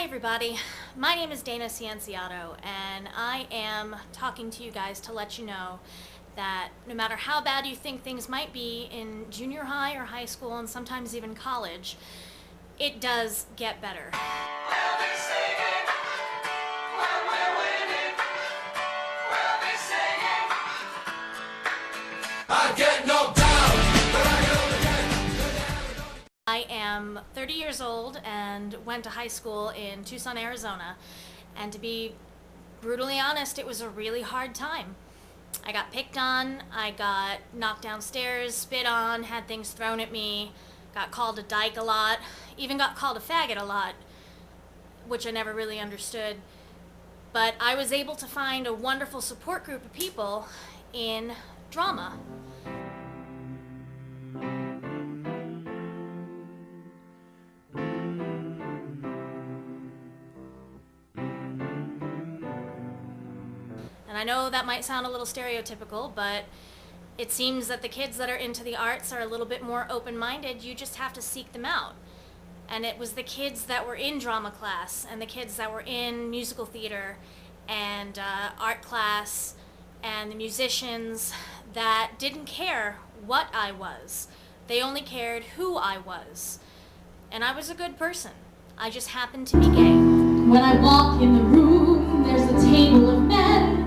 everybody, my name is Cianciotto, and I am talking to you guys to let you know that no matter how bad you think things might be in junior high or high school and sometimes even college, it does get better. I am 30 years old and went to high school in Tucson, Arizona, and to be brutally honest, it was a really hard time. I got picked on, I got knocked downstairs, spit on, had things thrown at me, got called a dyke a lot, even got called a faggot a lot, which I never really understood. But I was able to find a wonderful support group of people in drama. And I know that might sound a little stereotypical, but it seems that the kids that are into the arts are a little bit more open-minded. You just have to seek them out. And it was the kids that were in drama class and the kids that were in musical theater and art class and the musicians that didn't care what I was. They only cared who I was. And I was a good person. I just happened to be gay. When I walk in the room, there's a table of men,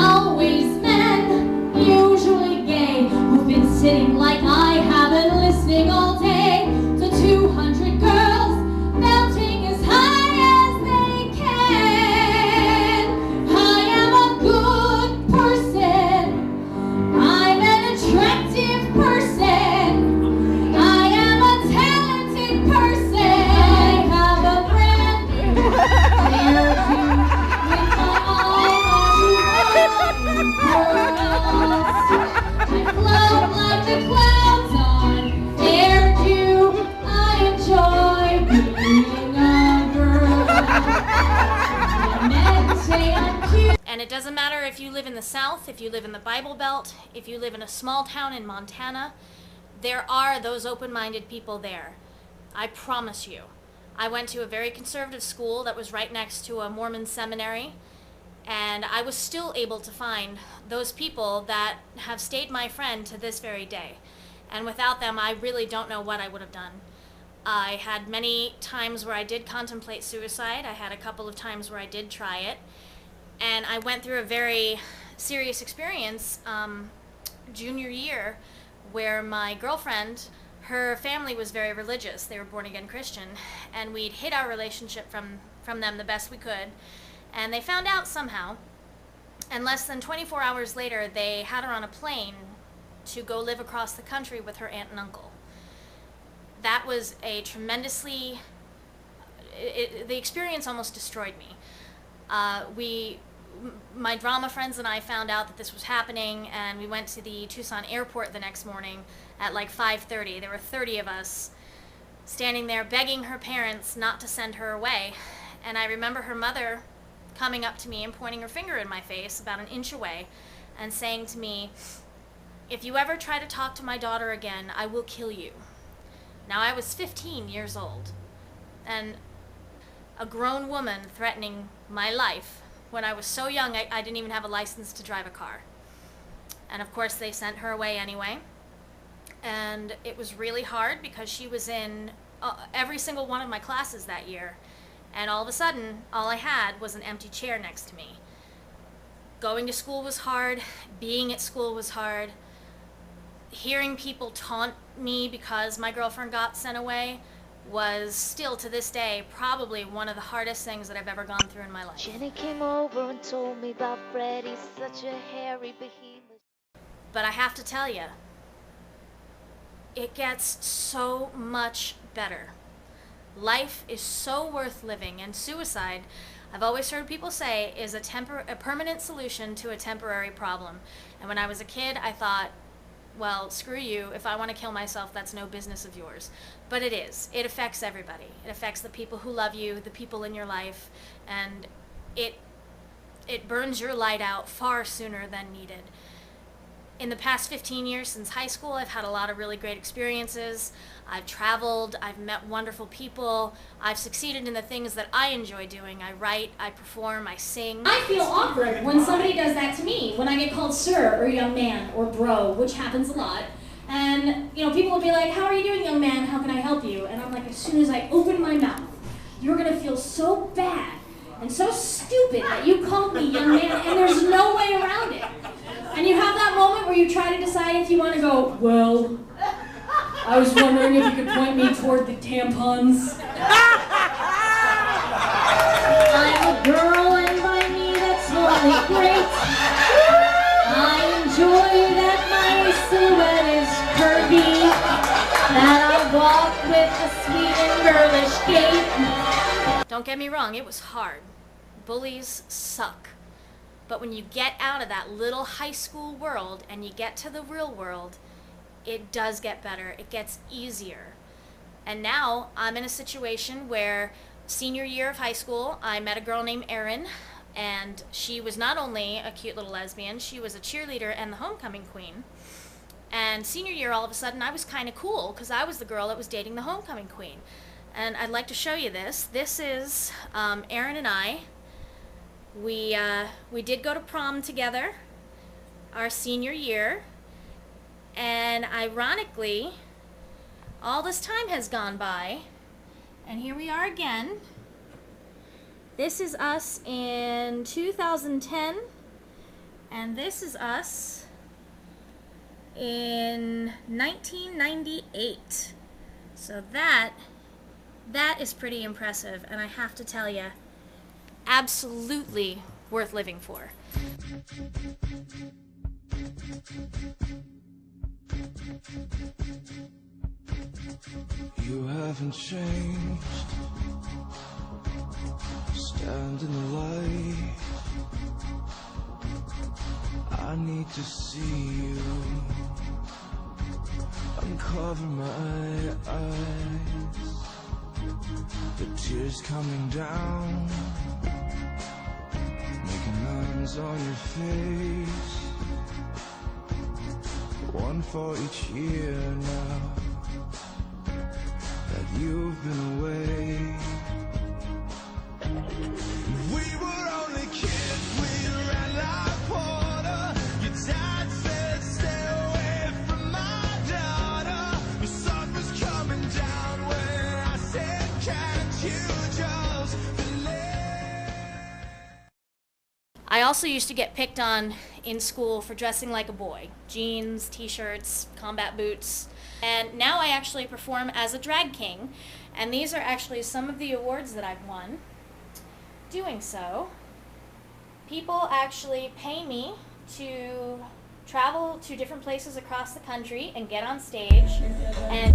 always men, usually gay, who've been sitting like I haven't, listening all day to 200 girls belting as high as they can. I am a good person. I'm an attractive person. I am a talented person. I have a brand new hairdo with my eyelashes on. I float like the clouds on hairdo. I enjoy being a girl. When men say I'm cute. And it doesn't matter if you live in the South, if you live in the Bible Belt, if you live in a small town in Montana, there are those open-minded people there. I promise you. I went to a very conservative school that was right next to a Mormon seminary, and I was still able to find those people that have stayed my friend to this very day. And without them, I really don't know what I would have done. I had many times where I did contemplate suicide. I had a couple of times where I did try it. And I went through a very serious experience junior year where my girlfriend, her family was very religious. They were born-again Christian, and we'd hid our relationship from them the best we could. And they found out somehow, and less than 24 hours later, they had her on a plane to go live across the country with her aunt and uncle. That was a tremendously, the experience almost destroyed me. My drama friends and I found out that this was happening, and we went to the Tucson airport the next morning at like 5:30. There were 30 of us standing there begging her parents not to send her away. And I remember her mother coming up to me and pointing her finger in my face about an inch away and saying to me, "If you ever try to talk to my daughter again, I will kill you." Now, I was 15 years old, and a grown woman threatening my life when I was so young I didn't even have a license to drive a car. And of course they sent her away anyway. And it was really hard because she was in every single one of my classes that year. And all of a sudden, all I had was an empty chair next to me. Going to school was hard. Being at school was hard. Hearing people taunt me because my girlfriend got sent away was still to this day probably one of the hardest things that I've ever gone through in my life. Jenny came over and told me about Freddie, such a hairy behemoth. But I have to tell you, it gets so much better. Life is so worth living, and suicide, I've always heard people say, is a permanent solution to a temporary problem. And when I was a kid, I thought, well, screw you. If I want to kill myself, that's no business of yours. But it is. It affects everybody. It affects the people who love you, the people in your life, and it burns your light out far sooner than needed. In the past 15 years since high school, I've had a lot of really great experiences. I've traveled, I've met wonderful people, I've succeeded in the things that I enjoy doing. I write, I perform, I sing. I feel awkward when somebody does that to me, when I get called sir or young man or bro, which happens a lot. And, people will be like, how are you doing, young man? How can I help you? And I'm like, as soon as I open my mouth, you're gonna feel so bad and so stupid that you called me young man, and there's no way around it. And you have that moment where you try to decide if you want to go, well, I was wondering if you could point me toward the tampons. I'm a girl, and by me that's only great. I enjoy that my silhouette is curvy, that I walk with a sweet and girlish gait. Don't get me wrong, it was hard. Bullies suck. But when you get out of that little high school world and you get to the real world, it does get better. It gets easier. And now I'm in a situation where senior year of high school, I met a girl named Erin, and she was not only a cute little lesbian, she was a cheerleader and the homecoming queen. And senior year, all of a sudden, I was kind of cool because I was the girl that was dating the homecoming queen. And I'd like to show you this. This is Erin and I. We did go to prom together our senior year, and ironically, all this time has gone by, and here we are again. This is us in 2010, and this is us in 1998. So that is pretty impressive, and I have to tell you, absolutely worth living for. You haven't changed. Stand in the light. I need to see you. Uncover my eyes. The tears coming down, making lines on your face. One for each year now that you've been away. We were only kids, we ran like water. Your dad said stay away from my daughter. The sun was coming down when I said can't you just believe. I also used to get picked on in school for dressing like a boy. Jeans, t-shirts, combat boots. And now I actually perform as a drag king. And these are actually some of the awards that I've won. Doing so, people actually pay me to travel to different places across the country and get on stage and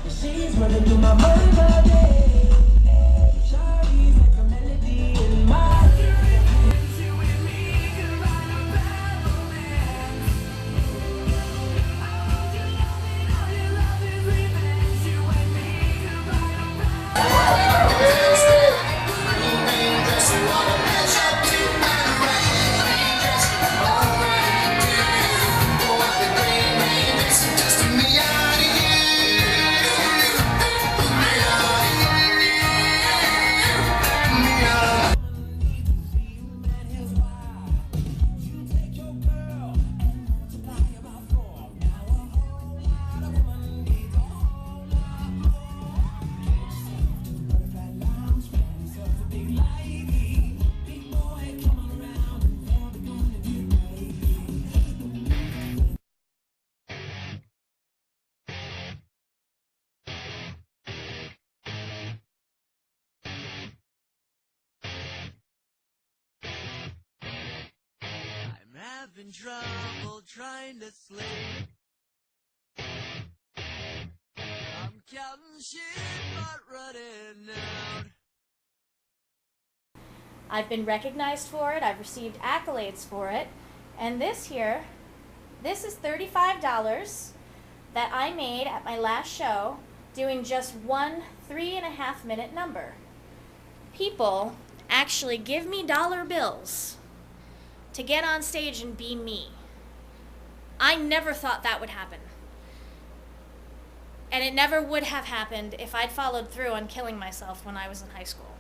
She's running through my mind all day. Shawty's like a melody in my having trouble trying to sleep. I'm counting sheep but running out. I've been recognized for it, I've received accolades for it, and this here, this is $35 that I made at my last show doing just one 3.5-minute number. People actually give me dollar bills to get on stage and be me. I never thought that would happen. And it never would have happened if I'd followed through on killing myself when I was in high school.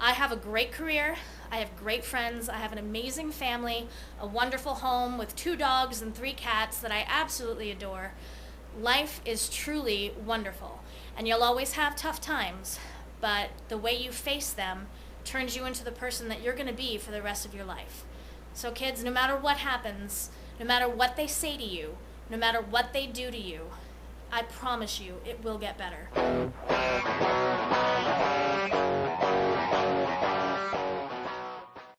I have a great career, I have great friends, I have an amazing family, a wonderful home with 2 dogs and 3 cats that I absolutely adore. Life is truly wonderful, and you'll always have tough times, but the way you face them turns you into the person that you're going to be for the rest of your life. So kids, no matter what happens, no matter what they say to you, no matter what they do to you, I promise you it will get better.